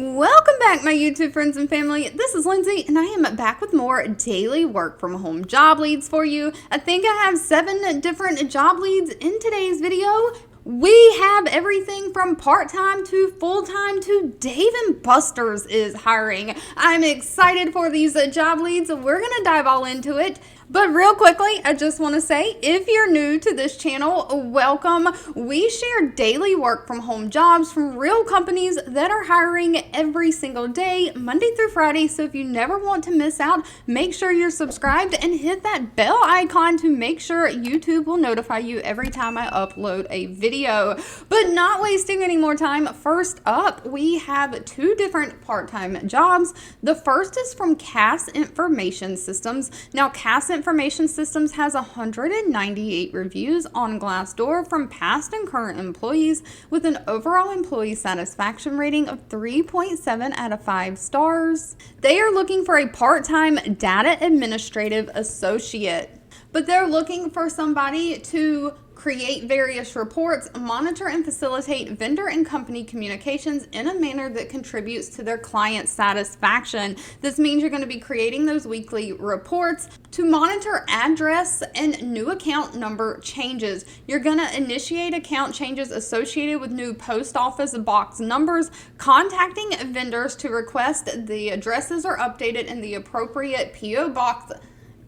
Welcome back, my YouTube friends and family. This is Lindsay, and I am back with more daily work from home job leads for you. I think I have 7 different job leads in today's video. We have everything from part-time to full-time to Dave & Buster's is hiring. I'm excited for these job leads. We're going to dive all into it. But real quickly, I just want to say, if you're new to this channel, welcome. We share daily work from home jobs from real companies that are hiring every single day, Monday through Friday. So if you never want to miss out, make sure you're subscribed and hit that bell icon to make sure YouTube will notify you every time I upload a video. But not wasting any more time, first up, we have 2 different part-time jobs. The first is from CAS Information Systems. Now, CAS Information Systems has 198 reviews on Glassdoor from past and current employees with an overall employee satisfaction rating of 3.7 out of 5 stars. They are looking for a part-time data administrative associate, but they're looking for somebody to create various reports, monitor and facilitate vendor and company communications in a manner that contributes to their client satisfaction. This means you're going to be creating those weekly reports to monitor address and new account number changes. You're going to initiate account changes associated with new post office box numbers, contacting vendors to request the addresses are updated and the appropriate PO box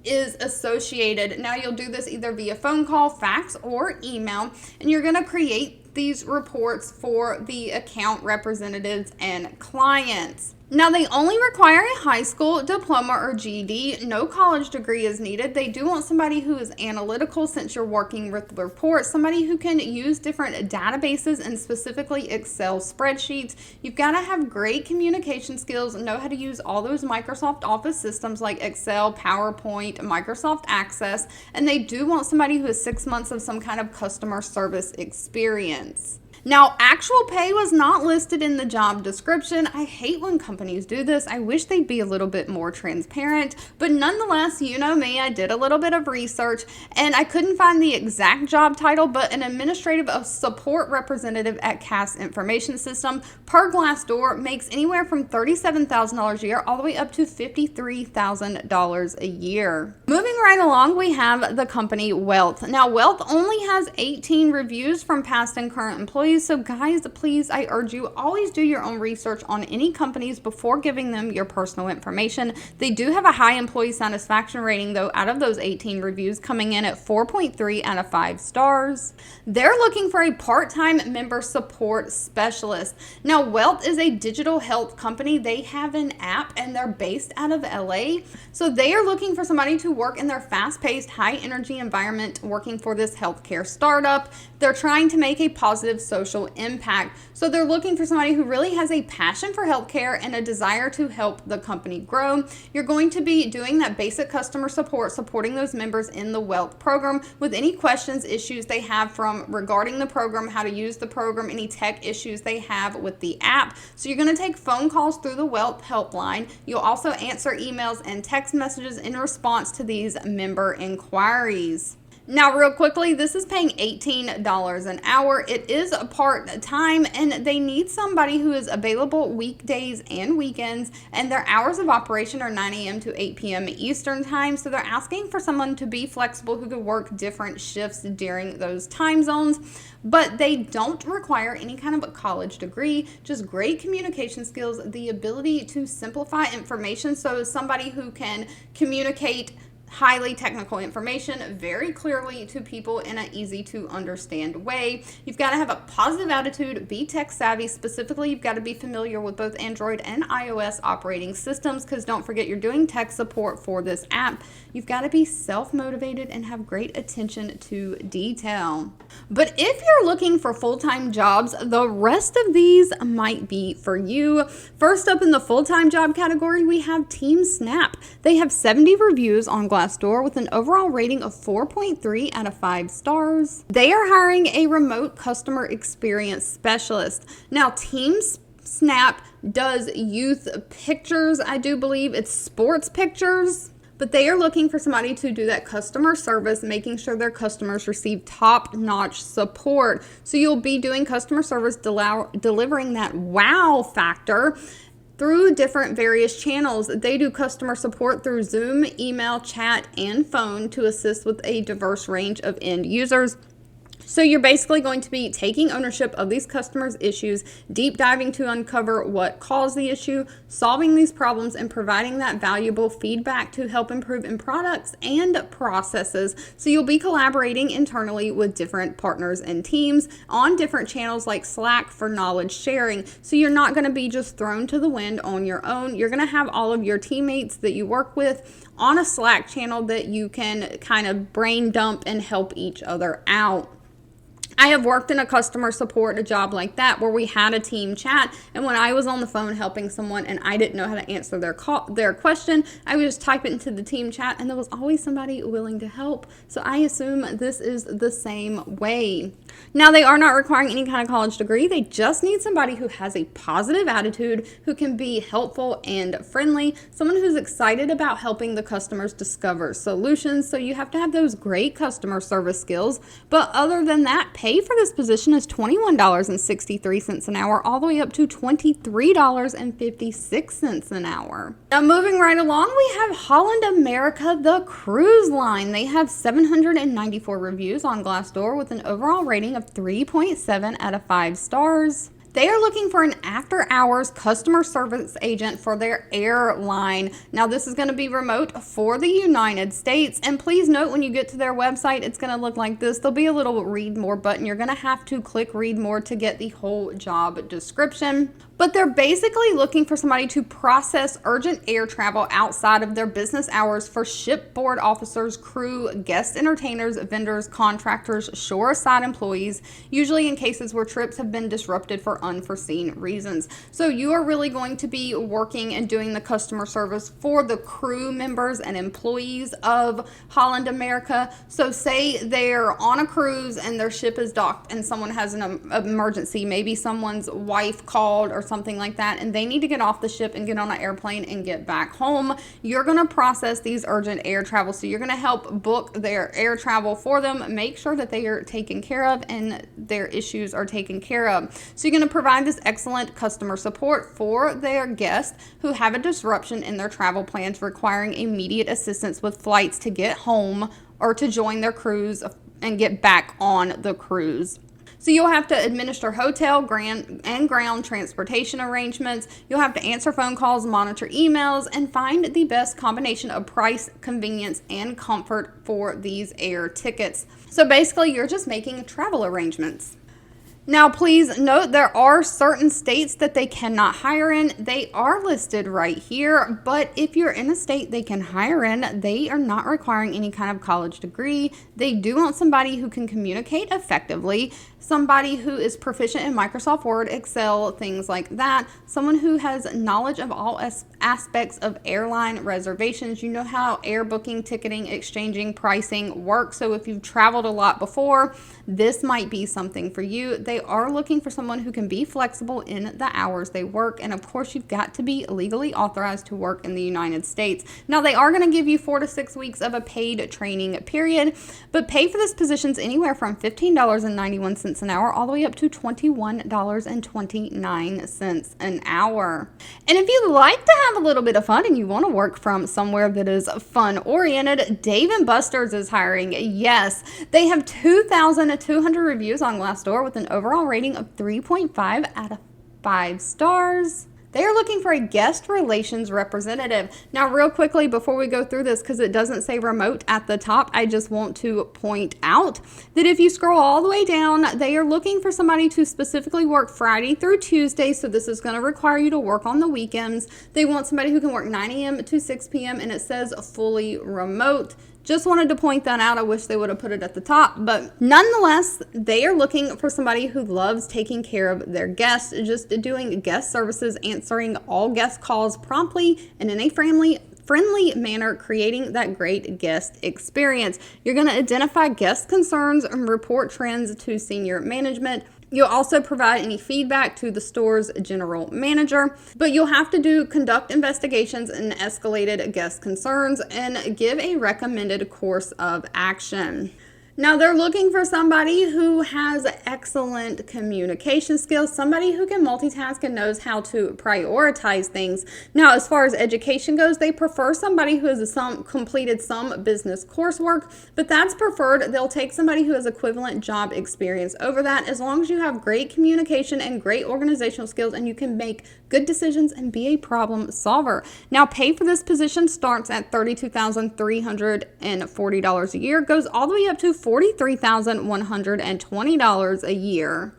is associated. Now you'll do this either via phone call, fax, or email, and you're going to create these reports for the account representatives and clients. Now, they only require a high school diploma or GED. No college degree is needed. They do want somebody who is analytical since you're working with reports, somebody who can use different databases and specifically Excel spreadsheets. You've got to have great communication skills, know how to use all those Microsoft Office systems like Excel, PowerPoint, Microsoft Access, and they do want somebody who has 6 months of some kind of customer service experience. Now, actual pay was not listed in the job description. I hate when companies do this. I wish they'd be a little bit more transparent, but nonetheless, you know me, I did a little bit of research and I couldn't find the exact job title, but an administrative support representative at CAS Information System per Glassdoor makes anywhere from $37,000 a year all the way up to $53,000 a year. Moving right along, we have the company Wellth. Now, Wellth only has 18 reviews from past and current employees. So guys, please, I urge you, always do your own research on any companies before giving them your personal information. They do have a high employee satisfaction rating, though, out of those 18 reviews, coming in at 4.3 out of 5 stars. They're looking for a part-time member support specialist. Now, Wellth is a digital health company. They have an app and they're based out of LA. So they are looking for somebody to work in their fast-paced, high-energy environment working for this healthcare startup. They're trying to make a positive social impact. So they're looking for somebody who really has a passion for healthcare and a desire to help the company grow. You're going to be doing that basic customer support, supporting those members in the Wellth program with any questions, issues they have from regarding the program, how to use the program, any tech issues they have with the app. So you're going to take phone calls through the Wellth helpline. You'll also answer emails and text messages in response to these member inquiries. Now, real quickly, this is paying $18 an hour. It is a part-time, and they need somebody who is available weekdays and weekends, and their hours of operation are 9 a.m. to 8 p.m. Eastern time, so they're asking for someone to be flexible who could work different shifts during those time zones, but they don't require any kind of a college degree, just great communication skills, the ability to simplify information, so somebody who can communicate highly technical information very clearly to people in an easy to understand way. You've got to have a positive attitude, be tech savvy. Specifically, you've got to be familiar with both Android and iOS operating systems, because don't forget, you're doing tech support for this app. You've got to be self-motivated and have great attention to detail. But if you're looking for full-time jobs, the rest of these might be for you. First up in the full-time job category, we have Team Snap. They have 70 reviews on Glassdoor with an overall rating of 4.3 out of 5 stars. They are hiring a remote customer experience specialist. Now, Team Snap does youth pictures. I do believe it's sports pictures. but they are looking for somebody to do that customer service, making sure their customers receive top-notch support. So you'll be doing customer service, delivering that wow factor through different various channels. They do customer support through Zoom, email, chat, and phone to assist with a diverse range of end users. So you're basically going to be taking ownership of these customers' issues, deep diving to uncover what caused the issue, solving these problems, and providing that valuable feedback to help improve in products and processes. So you'll be collaborating internally with different partners and teams on different channels like Slack for knowledge sharing. So you're not going to be just thrown to the wind on your own. You're going to have all of your teammates that you work with on a Slack channel that you can kind of brain dump and help each other out. I have worked in a customer support, a job like that, where we had a team chat, and when I was on the phone helping someone and I didn't know how to answer their question, I would just type it into the team chat, and there was always somebody willing to help. So I assume this is the same way. Now, they are not requiring any kind of college degree. They just need somebody who has a positive attitude, who can be helpful and friendly, someone who's excited about helping the customers discover solutions. So you have to have those great customer service skills. But other than that, pay for this position is $21.63 an hour, all the way up to $23.56 an hour. Now, moving right along, we have Holland America, the cruise line. They have 794 reviews on Glassdoor with an overall rating of 3.7 out of 5 stars. They are looking for an after-hours customer service agent for their airline. Now, this is going to be remote for the United States. And please note, when you get to their website, it's going to look like this. There'll be a little read more button. You're going to have to click read more to get the whole job description. But they're basically looking for somebody to process urgent air travel outside of their business hours for shipboard officers, crew, guest entertainers, vendors, contractors, shoreside employees, usually in cases where trips have been disrupted for unforeseen reasons. So you are really going to be working and doing the customer service for the crew members and employees of Holland America. So say they're on a cruise and their ship is docked and someone has an emergency, maybe someone's wife called or something like that, and they need to get off the ship and get on an airplane and get back home. You're going to process these urgent air travel. So you're going to help book their air travel for them, make sure that they are taken care of and their issues are taken care of. So you're going to provide this excellent customer support for their guests who have a disruption in their travel plans requiring immediate assistance with flights to get home or to join their cruise and get back on the cruise. So you'll have to administer hotel, ground transportation arrangements. You'll have to answer phone calls, monitor emails, and find the best combination of price, convenience, and comfort for these air tickets. So basically, you're just making travel arrangements. Now, please note there are certain states that they cannot hire in. They are listed right here, but if you're in a state they can hire in, they are not requiring any kind of college degree. They do want somebody who can communicate effectively, somebody who is proficient in Microsoft Word, Excel, things like that, someone who has knowledge of all aspects of airline reservations. You know how air booking, ticketing, exchanging, pricing work. So if you've traveled a lot before, this might be something for you. They are looking for someone who can be flexible in the hours they work. And of course, you've got to be legally authorized to work in the United States. Now, they are going to give you 4 to 6 weeks of a paid training period, but pay for this position is anywhere from $15.91 an hour all the way up to $21.29 an hour. And if you like to have a little bit of fun and you want to work from somewhere that is fun oriented, Dave & Buster's is hiring. Yes, they have 2,200 reviews on Glassdoor with an overall rating of 3.5 out of 5 stars. They are looking for a guest relations representative. Now, real quickly before we go through this, because it doesn't say remote at the top, I just want to point out that if you scroll all the way down, they are looking for somebody to specifically work Friday through Tuesday. So this is going to require you to work on the weekends. They want somebody who can work 9 a.m. to 6 p.m. and it says fully remote. Just wanted to point that out. I wish they would have put it at the top, but nonetheless, they are looking for somebody who loves taking care of their guests, just doing guest services, answering all guest calls promptly and in a friendly manner, creating that great guest experience. You're going to identify guest concerns and report trends to senior management, You'll also provide any feedback to the store's general manager, but you'll have to conduct investigations and escalated guest concerns and give a recommended course of action. Now, they're looking for somebody who has excellent communication skills, somebody who can multitask and knows how to prioritize things. Now, as far as education goes, they prefer somebody who has completed some business coursework, but that's preferred. They'll take somebody who has equivalent job experience over that, as long as you have great communication and great organizational skills and you can make good decisions and be a problem solver. Now, pay for this position starts at $32,340 a year, goes all the way up to $43,120 a year.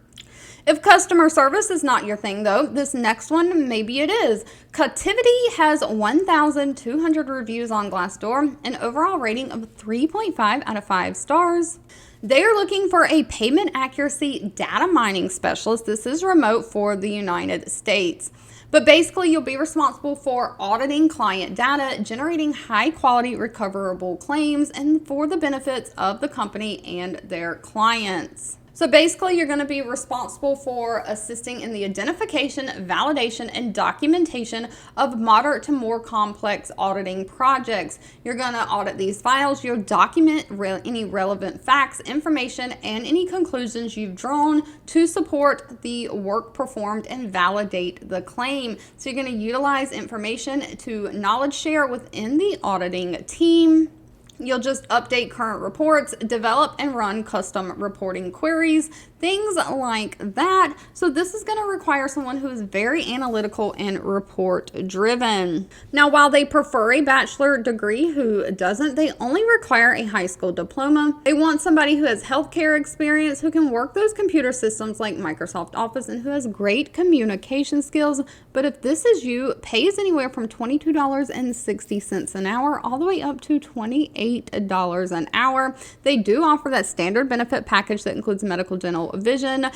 If customer service is not your thing, though, this next one, maybe it is. Cotivity has 1,200 reviews on Glassdoor, an overall rating of 3.5 out of 5 stars. They are looking for a payment accuracy data mining specialist. This is remote for the United States. But basically, you'll be responsible for auditing client data, generating high-quality recoverable claims, and for the benefits of the company and their clients. So basically, you're going to be responsible for assisting in the identification, validation, and documentation of moderate to more complex auditing projects. You're going to audit these files. You'll document any relevant facts, information, and any conclusions you've drawn to support the work performed and validate the claim. So you're going to utilize information to knowledge share within the auditing team. You'll just update current reports, develop and run custom reporting queries, things like that. So this is going to require someone who is very analytical and report driven. Now, while they prefer a bachelor degree, who doesn't, they only require a high school diploma. They want somebody who has healthcare experience, who can work those computer systems like Microsoft Office, and who has great communication skills. But if this is you, pay is anywhere from $22.60 an hour all the way up to $28 an hour. They do offer that standard benefit package that includes medical, dental, vision,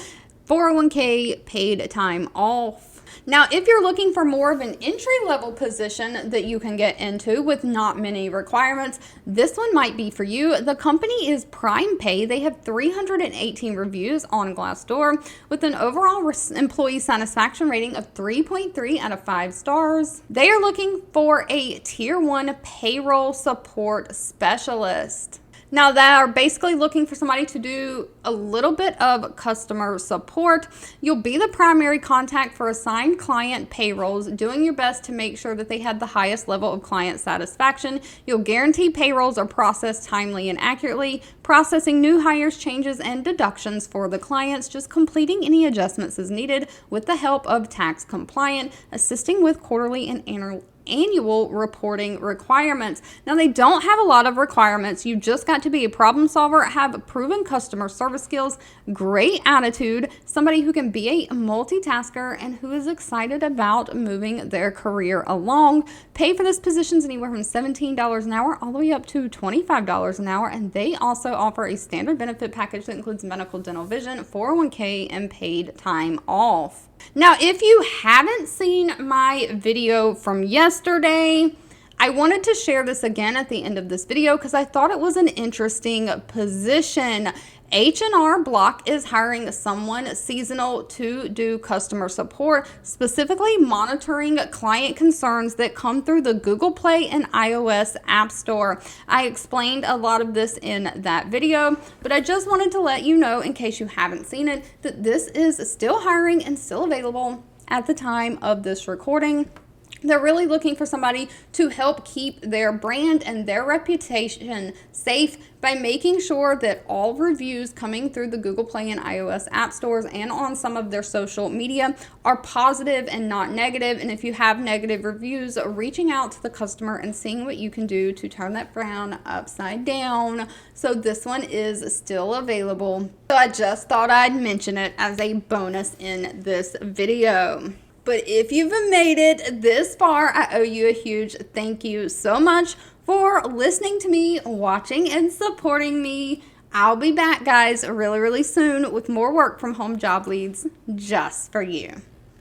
401k, paid time off. Now, if you're looking for more of an entry-level position that you can get into with not many requirements, this one might be for you. The company is PrimePay. They have 318 reviews on Glassdoor with an overall employee satisfaction rating of 3.3 out of 5 stars. They are looking for a Tier 1 payroll support specialist. Now, they are basically looking for somebody to do a little bit of customer support. You'll be the primary contact for assigned client payrolls, doing your best to make sure that they had the highest level of client satisfaction. You'll guarantee payrolls are processed timely and accurately, processing new hires, changes, and deductions for the clients, just completing any adjustments as needed with the help of tax compliant, assisting with quarterly and annual reporting requirements. Now, they don't have a lot of requirements. You just got to be a problem solver, have proven customer service skills, great attitude, somebody who can be a multitasker, and who is excited about moving their career along. Pay for this position is anywhere from $17 an hour all the way up to $25 an hour, and they also offer a standard benefit package that includes medical, dental, vision, 401k, and paid time off. Now, if you haven't seen my video from yesterday, I wanted to share this again at the end of this video because I thought it was an interesting position. H&R Block is hiring someone seasonal to do customer support, specifically monitoring client concerns that come through the Google Play and iOS App Store. I explained a lot of this in that video, but I just wanted to let you know, in case you haven't seen it, that this is still hiring and still available at the time of this recording. They're really looking for somebody to help keep their brand and their reputation safe by making sure that all reviews coming through the Google Play and iOS app stores and on some of their social media are positive and not negative. And if you have negative reviews, reaching out to the customer and seeing what you can do to turn that frown upside down. So this one is still available. So I just thought I'd mention it as a bonus in this video. But if you've made it this far, I owe you a huge thank you so much for listening to me, watching, and supporting me. I'll be back, guys, really, really soon with more work from home job leads just for you.